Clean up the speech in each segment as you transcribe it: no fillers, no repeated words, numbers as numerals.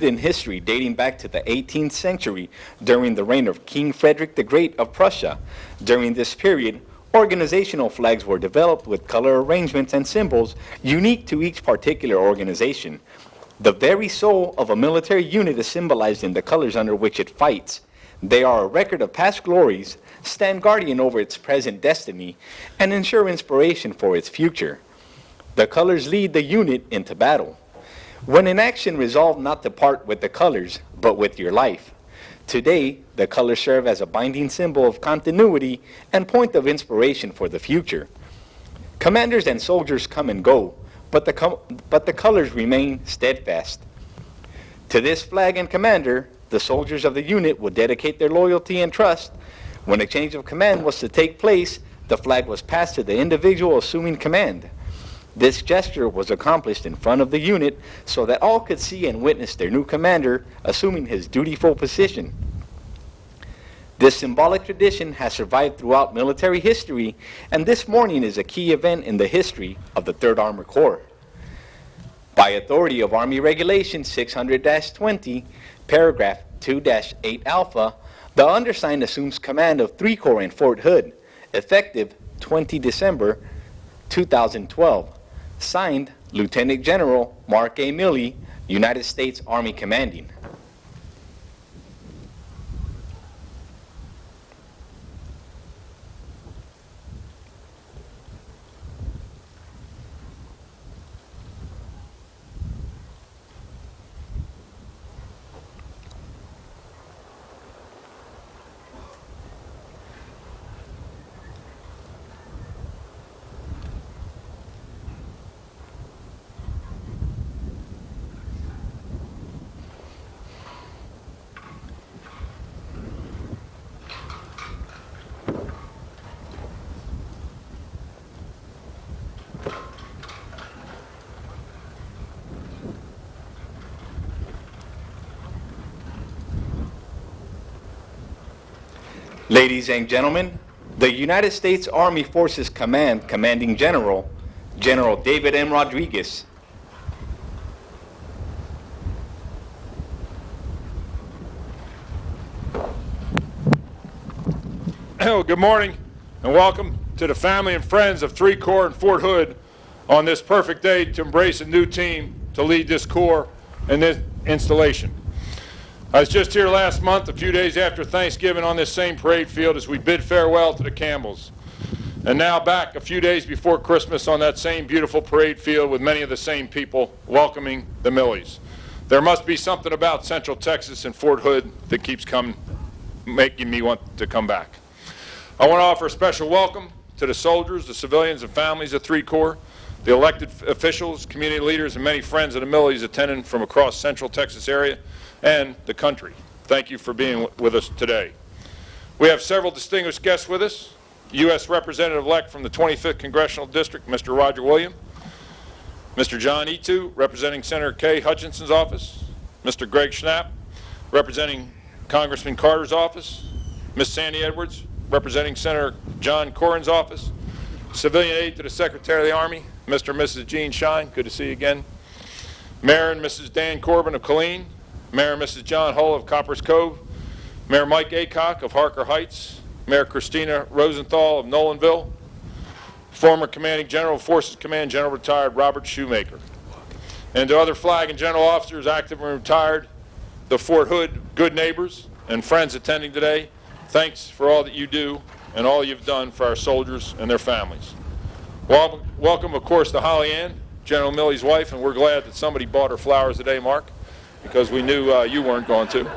in history dating back to the 18th century during the reign of King Frederick the Great of Prussia. During this period, organizational flags were developed with color arrangements and symbols unique to each particular organization. The very soul of a military unit is symbolized in the colors under which it fights. They are a record of past glories, stand guardian over its present destiny, and ensure inspiration for its future. The colors lead the unit into battle. When in action, resolve not to part with the colors, but with your life. Today, the colors serve as a binding symbol of continuity and point of inspiration for the future. Commanders and soldiers come and go, but the colors remain steadfast. To this flag and commander, the soldiers of the unit would dedicate their loyalty and trust. When a change of command was to take place, the flag was passed to the individual assuming command. This gesture was accomplished in front of the unit so that all could see and witness their new commander assuming his dutiful position. This symbolic tradition has survived throughout military history, and this morning is a key event in the history of the 3rd Armored Corps. By authority of Army Regulation 600-20, paragraph 2-8 alpha, the undersigned assumes command of 3 Corps in Fort Hood, effective 20 December 2012. Signed, Lieutenant General Mark A. Milley, United States Army Commanding. Ladies and gentlemen, the United States Army Forces Commanding General, General David M. Rodriguez. Good morning and welcome to the family and friends of 3 Corps in Fort Hood on this perfect day to embrace a new team to lead this Corps and this installation. I was just here last month, a few days after Thanksgiving, on this same parade field as we bid farewell to the Campbells. And now back a few days before Christmas on that same beautiful parade field with many of the same people welcoming the Milleys. There must be something about Central Texas and Fort Hood that keeps making me want to come back. I want to offer a special welcome to the soldiers, the civilians, and families of 3 Corps, the elected officials, community leaders, and many friends of the Milleys attending from across Central Texas area and the country. Thank you for being with us today. We have several distinguished guests with us. U.S. Representative-elect from the 25th Congressional District, Mr. Roger Williams, Mr. John Etu, representing Senator Kay Hutchinson's office, Mr. Greg Schnapp, representing Congressman Carter's office, Ms. Sandy Edwards, representing Senator John Cornyn's office, civilian aide to the Secretary of the Army, Mr. and Mrs. Jean Shine, good to see you again, Mayor and Mrs. Dan Corbin of Killeen, Mayor and Mrs. John Hull of Coppers Cove, Mayor Mike Aycock of Harker Heights, Mayor Christina Rosenthal of Nolanville, former Commanding General of Forces Command, General Retired Robert Shoemaker, and to other flag and general officers, active and retired, the Fort Hood good neighbors and friends attending today, thanks for all that you do and all you've done for our soldiers and their families. Welcome, of course, to Holly Ann, General Milley's wife, and we're glad that somebody bought her flowers today, Mark, because we knew you weren't going to.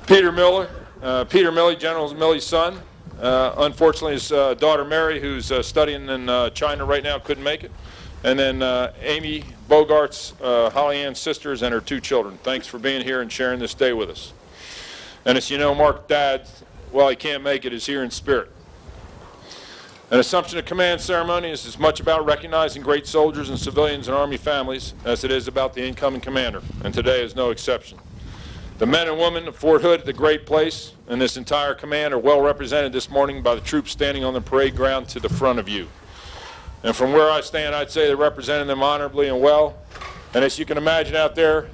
Peter Milley, General Milley's son. Unfortunately, his daughter Mary, who's studying in China right now, couldn't make it. And then Amy Bogart's, Holly Ann's sisters, and her 2 children. Thanks for being here and sharing this day with us. And as you know, Mark, Dad, while he can't make it, is here in spirit. An Assumption of Command ceremony is as much about recognizing great soldiers and civilians and Army families as it is about the incoming commander, and today is no exception. The men and women of Fort Hood, the great place, and this entire command are well represented this morning by the troops standing on the parade ground to the front of you. And from where I stand, I'd say they're representing them honorably and well. And as you can imagine out there,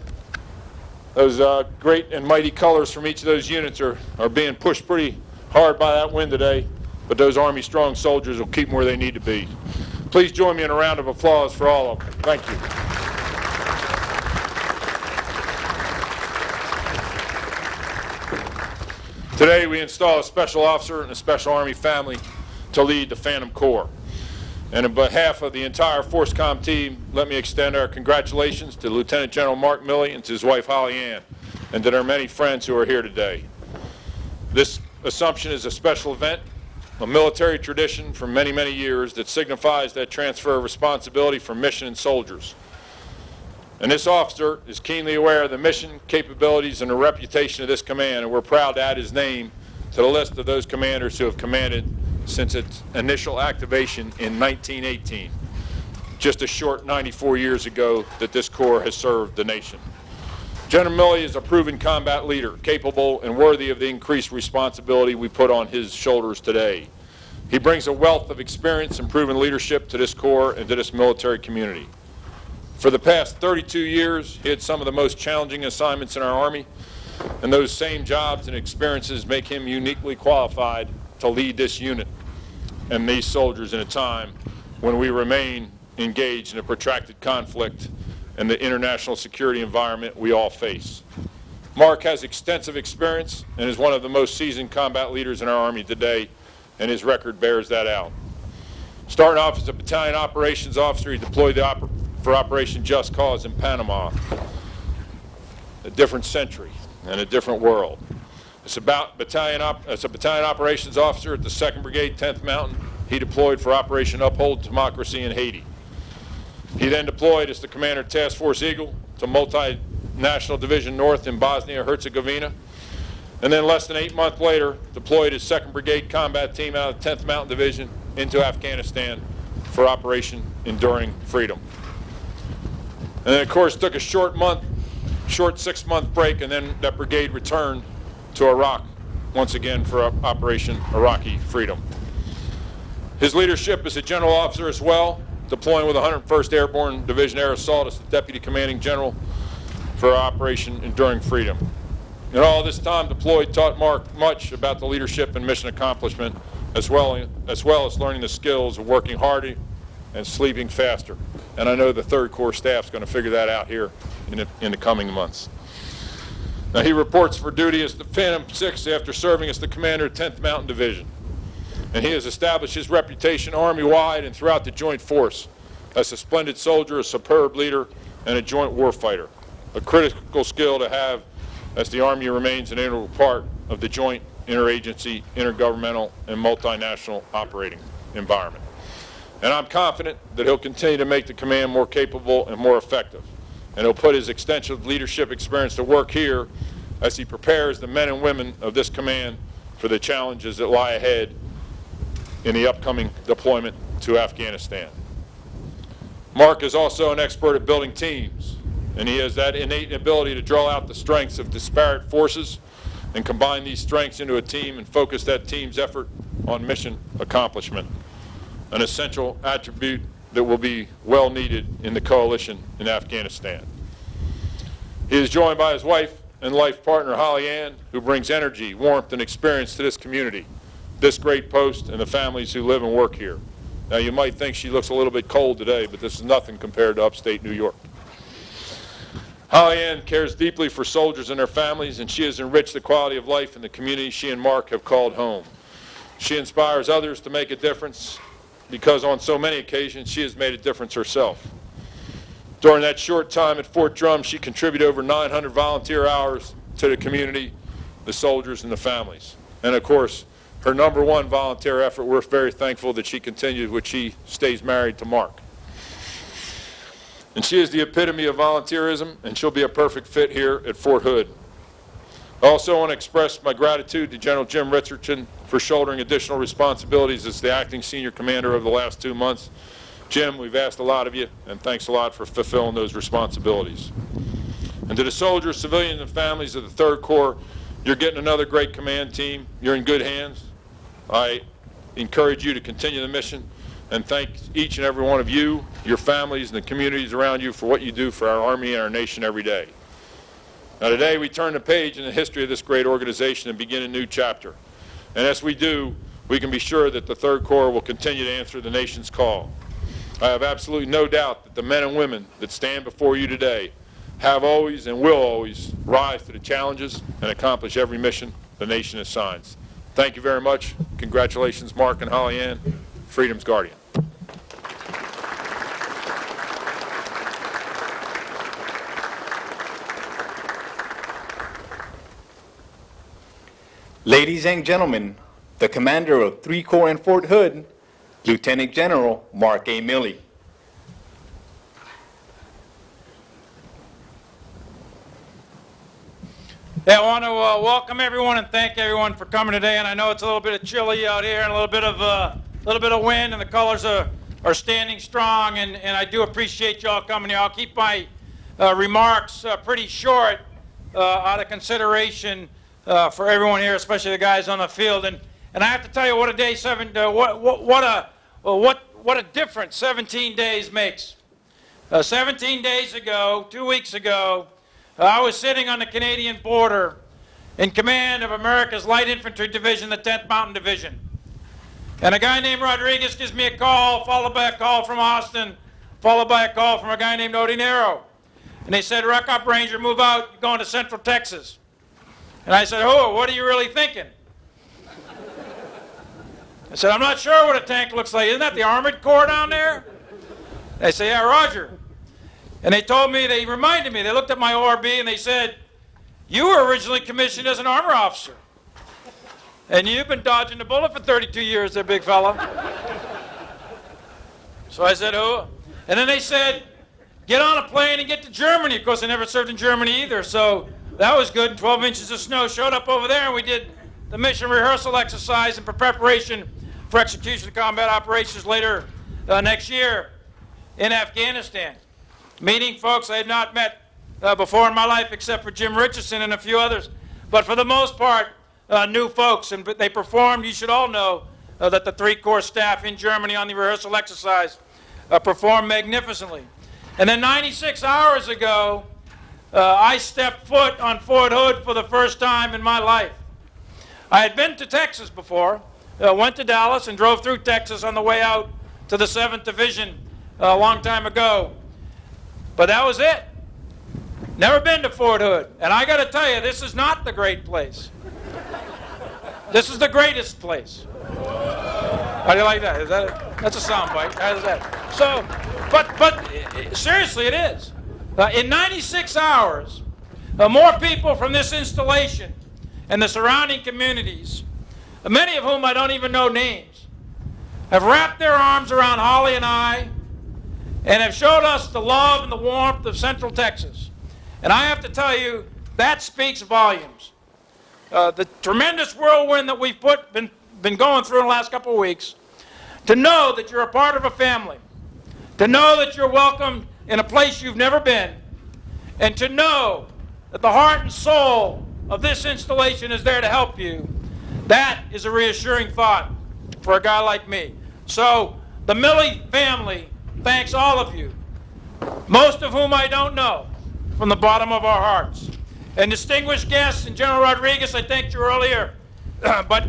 Those great and mighty colors from each of those units are being pushed pretty hard by that wind today, but those Army strong soldiers will keep them where they need to be. Please join me in a round of applause for all of them. Thank you. Today we install a special officer and a special Army family to lead the Phantom Corps. And on behalf of the entire FORCECOM team, let me extend our congratulations to Lieutenant General Mark Milley and to his wife Holly Ann, and to their many friends who are here today. This assumption is a special event, a military tradition for many, many years that signifies that transfer of responsibility from mission and soldiers. And this officer is keenly aware of the mission, capabilities, and the reputation of this command, and we're proud to add his name to the list of those commanders who have commanded since its initial activation in 1918, just a short 94 years ago that this Corps has served the nation. General Milley is a proven combat leader, capable and worthy of the increased responsibility we put on his shoulders today. He brings a wealth of experience and proven leadership to this Corps and to this military community. For the past 32 years, he had some of the most challenging assignments in our Army, and those same jobs and experiences make him uniquely qualified to lead this unit and these soldiers in a time when we remain engaged in a protracted conflict and the international security environment we all face. Mark has extensive experience and is one of the most seasoned combat leaders in our Army today, and his record bears that out. Starting off as a battalion operations officer, he deployed for Operation Just Cause in Panama, a different century and a different world. As a battalion operations officer at the 2nd Brigade, 10th Mountain, he deployed for Operation Uphold Democracy in Haiti. He then deployed as the commander of Task Force Eagle to Multinational Division North in Bosnia-Herzegovina, and then less than 8 months later deployed his 2nd Brigade combat team out of 10th Mountain Division into Afghanistan for Operation Enduring Freedom. And then of course took a short 6-month break, and then that brigade returned to Iraq once again for Operation Iraqi Freedom. His leadership as a general officer as well, deploying with the 101st Airborne Division Air Assault as the Deputy Commanding General for Operation Enduring Freedom. And all this time deployed taught Mark much about the leadership and mission accomplishment, as well as learning the skills of working harder and sleeping faster. And I know the 3rd Corps staff is going to figure that out here in the coming months. Now he reports for duty as the Phantom 6 after serving as the commander of 10th Mountain Division. And he has established his reputation Army-wide and throughout the Joint Force as a splendid soldier, a superb leader, and a joint warfighter, a critical skill to have as the Army remains an integral part of the joint, interagency, intergovernmental, and multinational operating environment. And I'm confident that he'll continue to make the command more capable and more effective. And he'll put his extensive leadership experience to work here as he prepares the men and women of this command for the challenges that lie ahead in the upcoming deployment to Afghanistan. Mark is also an expert at building teams, and he has that innate ability to draw out the strengths of disparate forces and combine these strengths into a team and focus that team's effort on mission accomplishment, an essential attribute that will be well needed in the coalition in Afghanistan. He is joined by his wife and life partner, Holly Ann, who brings energy, warmth, and experience to this community, this great post, and the families who live and work here. Now, you might think she looks a little bit cold today, but this is nothing compared to upstate New York. Holly Ann cares deeply for soldiers and their families, and she has enriched the quality of life in the community she and Mark have called home. She inspires others to make a difference because on so many occasions she has made a difference herself. During that short time at Fort Drum, she contributed over 900 volunteer hours to the community, the soldiers, and the families. And of course, her #1 volunteer effort, we're very thankful that she continues, which she stays married to Mark. And she is the epitome of volunteerism, and she'll be a perfect fit here at Fort Hood. I also want to express my gratitude to General Jim Richardson for shouldering additional responsibilities as the acting senior commander over the last 2 months. Jim, we've asked a lot of you, and thanks a lot for fulfilling those responsibilities. And to the soldiers, civilians, and families of the 3rd Corps, you're getting another great command team. You're in good hands. I encourage you to continue the mission and thank each and every one of you, your families, and the communities around you for what you do for our Army and our nation every day. Now today we turn the page in the history of this great organization and begin a new chapter. And as we do, we can be sure that the 3rd Corps will continue to answer the nation's call. I have absolutely no doubt that the men and women that stand before you today have always and will always rise to the challenges and accomplish every mission the nation assigns. Thank you very much. Congratulations, Mark and Holly Ann, Freedom's Guardian. Ladies and gentlemen, the commander of 3 Corps in Fort Hood, Lieutenant General Mark A. Milley. Yeah, I want to welcome everyone and thank everyone for coming today. And I know it's a little bit of chilly out here and a little bit of wind, and the colors are standing strong. And I do appreciate you all coming here. I'll keep my remarks pretty short out of consideration for everyone here, especially the guys on the field. And I have to tell you what a day what a difference 17 days makes. 17 days ago, 2 weeks ago, I was sitting on the Canadian border in command of America's Light Infantry Division, the 10th Mountain Division. And a guy named Rodriguez gives me a call, followed by a call from Austin, followed by a call from a guy named Odinero. And they said, "Ruck up, Ranger, move out, you're going to Central Texas." And I said, "Oh, what are you really thinking?" I said, "I'm not sure what a tank looks like. Isn't that the Armored Corps down there?" They say, "Yeah, Roger." And they told me, they reminded me, they looked at my ORB and they said, "You were originally commissioned as an armor officer. And you've been dodging the bullet for 32 years there, big fella." So I said, "Oh." And then they said, "Get on a plane and get to Germany." Of course, I never served in Germany either, so that was good. 12 inches of snow. Showed up over there and we did the mission rehearsal exercise in preparation for execution combat operations later next year in Afghanistan. Meeting folks I had not met before in my life except for Jim Richardson and a few others. But for the most part, new folks. And they performed, you should all know, that the 3 Corps staff in Germany on the rehearsal exercise performed magnificently. And then 96 hours ago, I stepped foot on Fort Hood for the first time in my life. I had been to Texas before, went to Dallas and drove through Texas on the way out to the 7th Division a long time ago. But that was it. Never been to Fort Hood. And I got to tell you, this is not the great place. This is the greatest place. How do you like that? That's a sound bite. How is that? So, but seriously, it is. In 96 hours, more people from this installation and the surrounding communities, many of whom I don't even know names, have wrapped their arms around Holly and I and have showed us the love and the warmth of Central Texas. And I have to tell you, that speaks volumes. The tremendous whirlwind that we've been going through in the last couple of weeks, to know that you're a part of a family, to know that you're welcome in a place you've never been, and to know that the heart and soul of this installation is there to help you, that is a reassuring thought for a guy like me. So the Milley family thanks all of you, most of whom I don't know, from the bottom of our hearts. And distinguished guests, and General Rodriguez, I thanked you earlier, but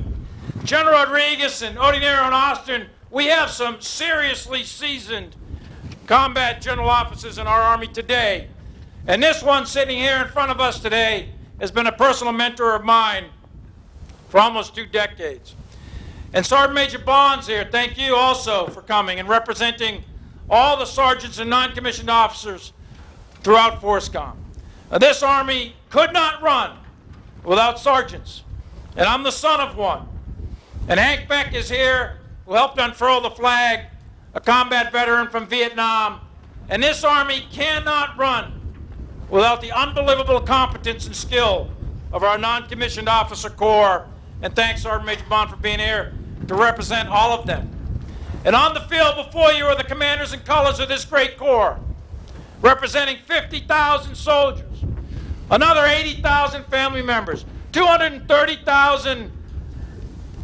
General Rodriguez and Odinero and Austin, we have some seriously seasoned combat general officers in our Army today. And this one sitting here in front of us today has been a personal mentor of mine for almost 2 decades. And Sergeant Major Bonds here, thank you also for coming and representing all the sergeants and non-commissioned officers throughout FORSCOM. This Army could not run without sergeants, and I'm the son of one. And Hank Beck is here, who helped unfurl the flag, a combat veteran from Vietnam. And this Army cannot run without the unbelievable competence and skill of our non-commissioned officer corps. And thanks, Sergeant Major Bond, for being here to represent all of them. And on the field before you are the commanders and colors of this great corps, representing 50,000 soldiers, another 80,000 family members, 230,000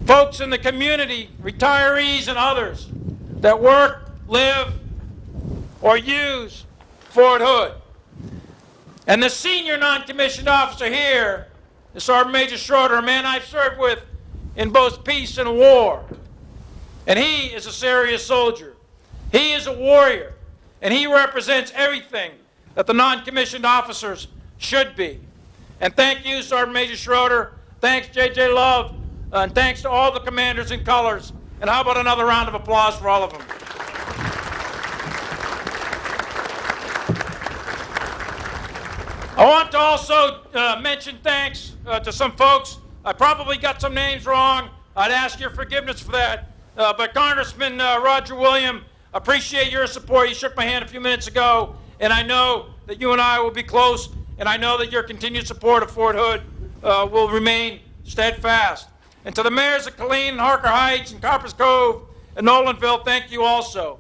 folks in the community, retirees and others that work, live, or use Fort Hood. And the senior non-commissioned officer here is Sergeant Major Schroeder, a man I've served with in both peace and war. And he is a serious soldier. He is a warrior. And he represents everything that the non-commissioned officers should be. And thank you, Sergeant Major Schroeder. Thanks, J.J. Love. And thanks to all the commanders in colors. And how about another round of applause for all of them? I want to also mention thanks to some folks. I probably got some names wrong. I'd ask your forgiveness for that. But Congressman Roger William, appreciate your support. You shook my hand a few minutes ago, and I know that you and I will be close, and I know that your continued support of Fort Hood will remain steadfast. And to the mayors of Killeen and Harker Heights and Coppers Cove and Nolanville, thank you also.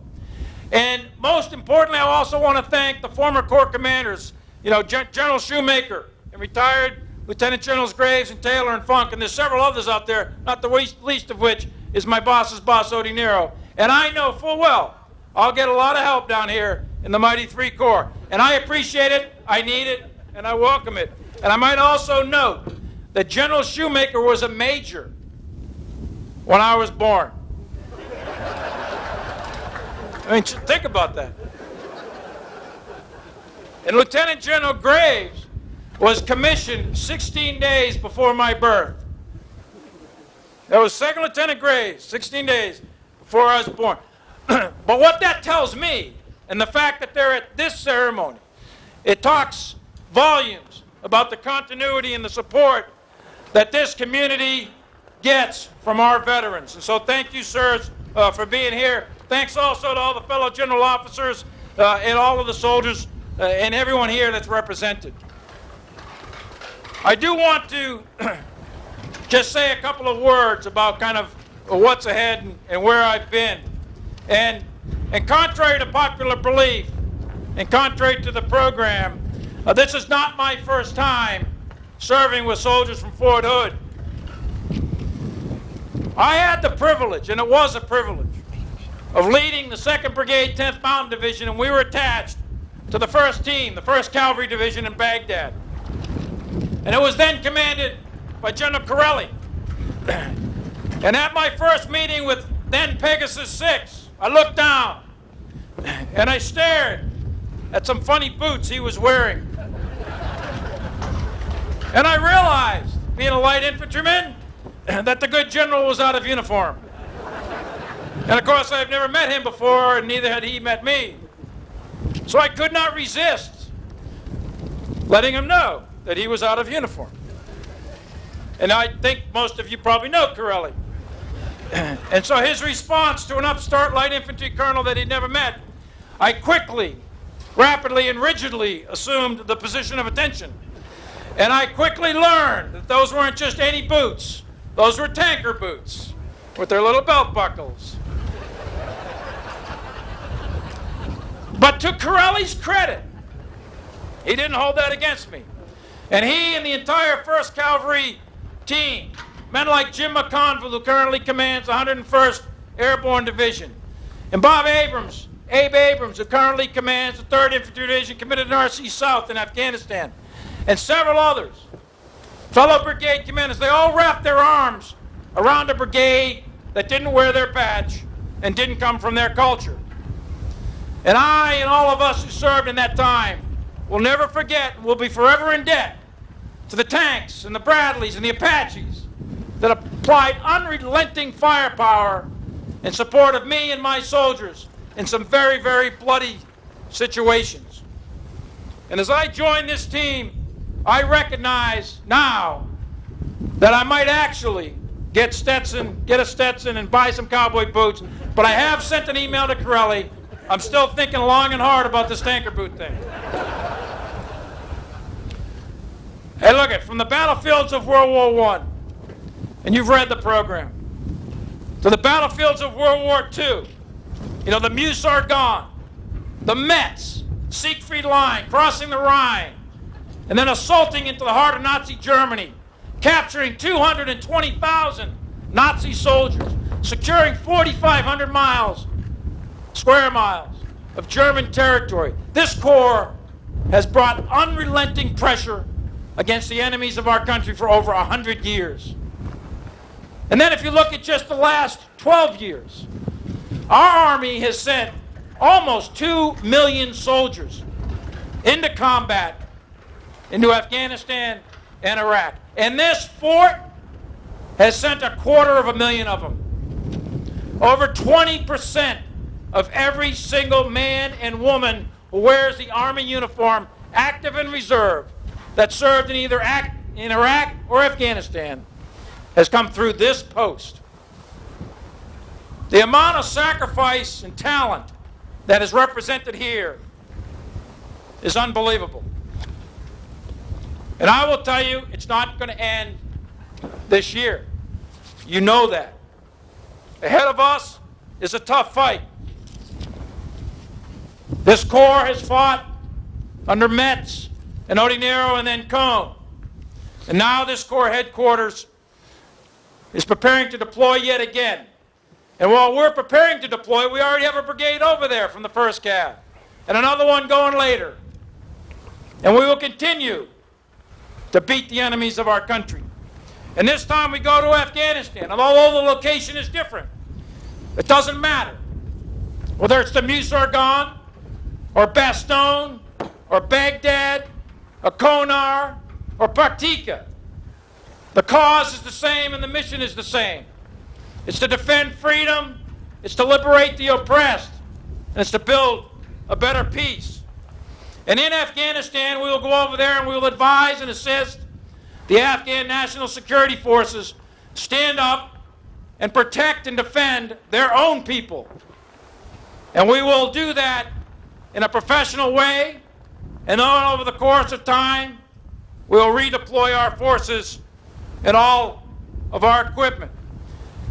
And most importantly, I also want to thank the former Corps commanders, you know, General Shoemaker and retired Lieutenant Generals Graves and Taylor and Funk, and there's several others out there, not the least of which is my boss's boss, Odie Nero. And I know full well I'll get a lot of help down here in the mighty 3 Corps. And I appreciate it, I need it, and I welcome it. And I might also note that General Shoemaker was a major when I was born. I mean, think about that. And Lieutenant General Graves was commissioned 16 days before my birth. That was Second Lieutenant Graves, 16 days before I was born. But what that tells me, and the fact that they're at this ceremony, it talks volumes about the continuity and the support that this community gets from our veterans. And so thank you, sirs, for being here. Thanks also to all the fellow general officers and all of the soldiers and everyone here that's represented. I do want to just say a couple of words about kind of what's ahead and where I've been. And contrary to popular belief, and contrary to the program, this is not my first time serving with soldiers from Fort Hood. I had the privilege, and it was a privilege, of leading the 2nd Brigade, 10th Mountain Division, and we were attached to the 1st Team, the 1st Cavalry Division in Baghdad. And it was then commanded by General Corelli. And at my first meeting with then Pegasus 6, I looked down and I stared at some funny boots he was wearing. And I realized, being a light infantryman, that the good general was out of uniform. And of course, I've never met him before, and neither had he met me. So I could not resist letting him know that he was out of uniform. And I think most of you probably know Corelli. And so his response to an upstart light infantry colonel that he'd never met, I quickly, rapidly, and rigidly assumed the position of attention. And I quickly learned that those weren't just any boots. Those were tanker boots with their little belt buckles. But to Corelli's credit, he didn't hold that against me. And he and the entire 1st Cavalry team, men like Jim McConville, who currently commands the 101st Airborne Division, and Bob Abrams, Abe Abrams, who currently commands the 3rd Infantry Division, committed in RC South in Afghanistan, and several others, fellow brigade commanders, they all wrapped their arms around a brigade that didn't wear their badge and didn't come from their culture. And I and all of us who served in that time will never forget, will be forever in debt to the tanks and the Bradleys and the Apaches that applied unrelenting firepower in support of me and my soldiers in some very, very bloody situations. And as I join this team, I recognize now that I might actually get a Stetson and buy some cowboy boots, but I have sent an email to Corelli. I'm still thinking long and hard about this tanker boot thing. Hey, look it, from the battlefields of World War I, and you've read the program, to the battlefields of World War II, you know, the Meuse-Argonne, the Metz, Siegfried Line, crossing the Rhine, and then assaulting into the heart of Nazi Germany, capturing 220,000 Nazi soldiers, securing 4,500 square miles of German territory. This Corps has brought unrelenting pressure against the enemies of our country for over 100 years. And then if you look at just the last 12 years, our Army has sent almost 2 million soldiers into combat into Afghanistan and Iraq. And this fort has sent 250,000 of them. Over 20% of every single man and woman who wears the Army uniform, active and reserve, that served in either in Iraq or Afghanistan, has come through this post. The amount of sacrifice and talent that is represented here is unbelievable. And I will tell you, it's not going to end this year. You know that. Ahead of us is a tough fight. This Corps has fought under Metz and Odinero and then Cone. And now this Corps headquarters is preparing to deploy yet again. And while we're preparing to deploy, we already have a brigade over there from the 1st Cav, and another one going later. And we will continue to beat the enemies of our country. And this time we go to Afghanistan, and although the location is different, it doesn't matter. Whether it's the Musargan, or Bastogne, or Baghdad, or Konar, or Paktika, the cause is the same and the mission is the same. It's to defend freedom, it's to liberate the oppressed, and it's to build a better peace. And in Afghanistan, we will go over there and we will advise and assist the Afghan National Security Forces stand up and protect and defend their own people. And we will do that in a professional way, and then over the course of time, we will redeploy our forces and all of our equipment.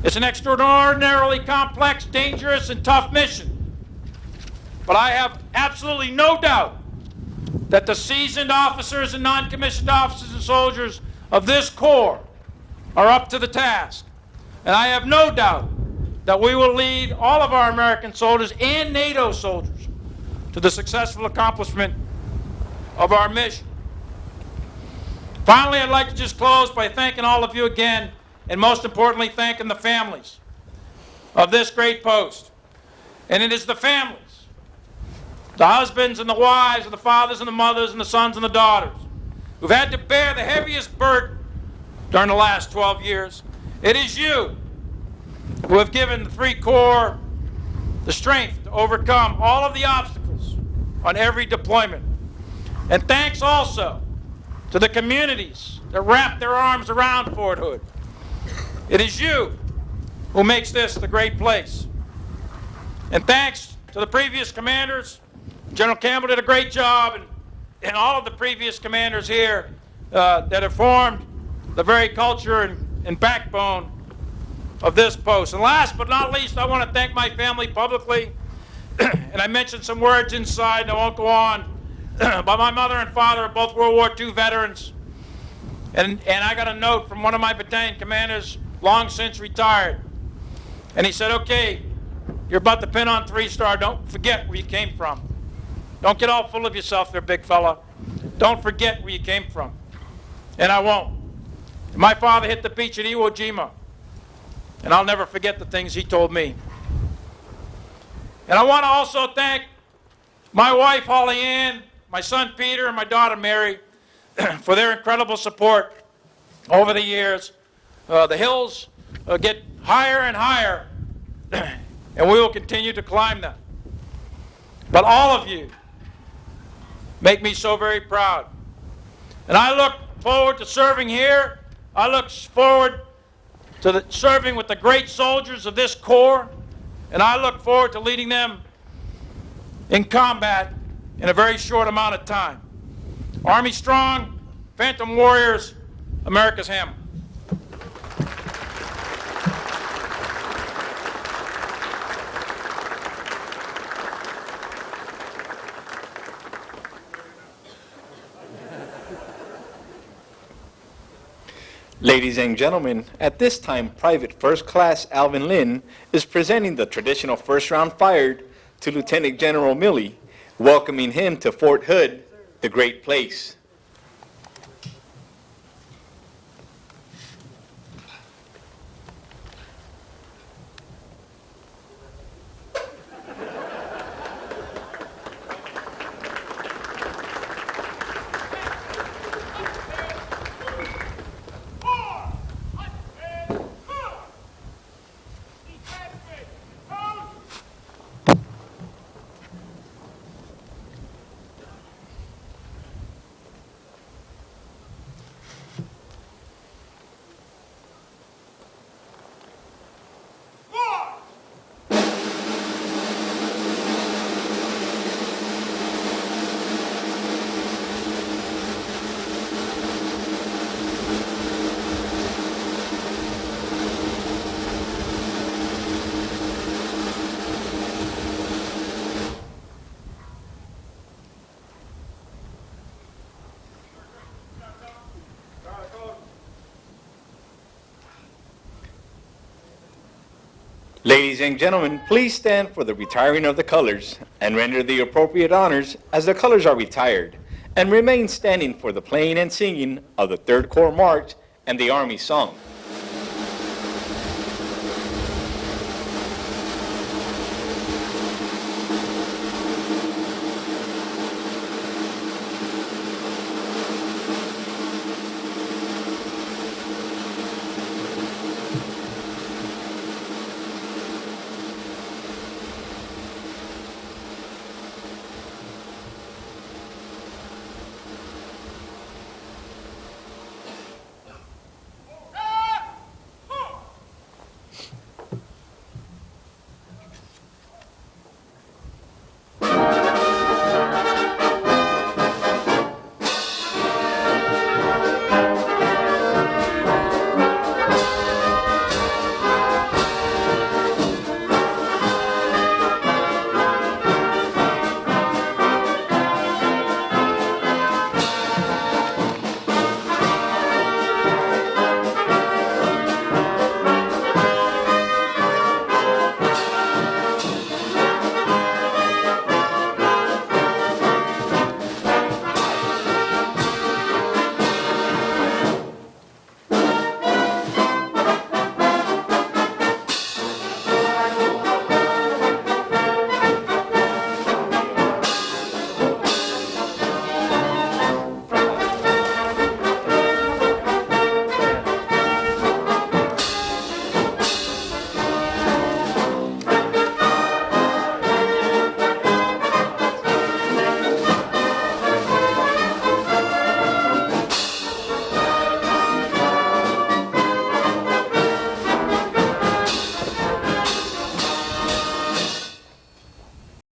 It's an extraordinarily complex, dangerous, and tough mission. But I have absolutely no doubt that the seasoned officers and non-commissioned officers and soldiers of this Corps are up to the task. And I have no doubt that we will lead all of our American soldiers and NATO soldiers to the successful accomplishment of our mission. Finally, I'd like to just close by thanking all of you again, and most importantly, thanking the families of this great post. And it is the families, the husbands and the wives, and the fathers and the mothers and the sons and the daughters, who've had to bear the heaviest burden during the last 12 years. It is you who have given the 3 Corps the strength to overcome all of the obstacles on every deployment. And thanks also to the communities that wrap their arms around Fort Hood. It is you who makes this the great place. And thanks to the previous commanders, General Campbell did a great job, and all of the previous commanders here that have formed the very culture and backbone of this post. And last but not least, I want to thank my family publicly. And I mentioned some words inside, and I won't go on. But my mother and father are both World War II veterans. And I got a note from one of my battalion commanders, long since retired. And he said, okay, you're about to pin on 3-star. Don't forget where you came from. Don't get all full of yourself there, big fella. Don't forget where you came from. And I won't. My father hit the beach at Iwo Jima. And I'll never forget the things he told me. And I want to also thank my wife, Holly Ann, my son, Peter, and my daughter, Mary, for their incredible support over the years. The hills get higher and higher, and we will continue to climb them. But all of you make me so very proud. And I look forward to serving here. I look forward to serving with the great soldiers of this Corps, and I look forward to leading them in combat in a very short amount of time. Army strong, Phantom Warriors, America's hammer. Ladies and gentlemen, at this time, Private First Class Alvin Lin is presenting the traditional first round fired to Lieutenant General Milley, welcoming him to Fort Hood the Great Place. Ladies and gentlemen, please stand for the retiring of the colors and render the appropriate honors as the colors are retired, and remain standing for the playing and singing of the Third Corps March and the Army Song.